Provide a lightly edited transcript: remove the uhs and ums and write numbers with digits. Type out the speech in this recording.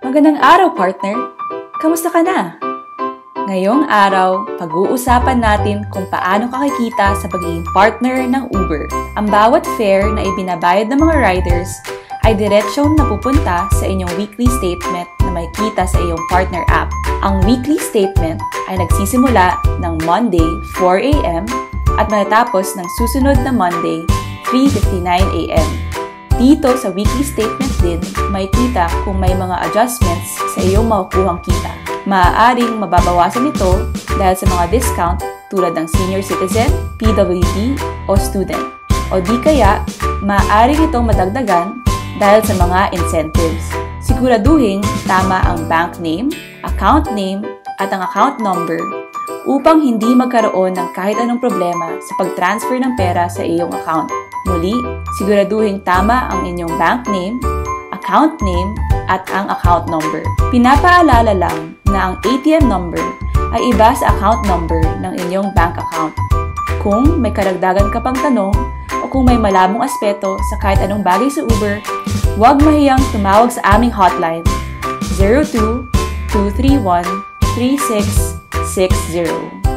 Magandang araw, partner! Kamusta ka na? Ngayong araw, pag-uusapan natin kung paano kakikita sa pagiging partner ng Uber. Ang bawat fare na ibinabayad ng mga riders ay diretsyong napupunta sa inyong weekly statement na may kita sa iyong partner app. Ang weekly statement ay nagsisimula ng Monday, 4 a.m. at matatapos ng susunod na Monday, 3:59 a.m. Dito sa weekly statement din, may kita kung may mga adjustments sa iyong makukuhang kita. Maaaring mababawasan ito dahil sa mga discount tulad ng senior citizen, PWD o student. O di kaya, maaaring itong madagdagan dahil sa mga incentives. Siguraduhin tama ang bank name, account name at ang account number upang hindi magkaroon ng kahit anong problema sa pag-transfer ng pera sa iyong account. Muli, siguraduhin tama ang inyong bank name, account name, at ang account number. Pinapaalala lang na ang ATM number ay iba sa account number ng inyong bank account. Kung may karagdagan ka pang tanong o kung may malabong aspeto sa kahit anong bagay sa Uber, huwag mahiyang tumawag sa aming hotline 02-231-3660.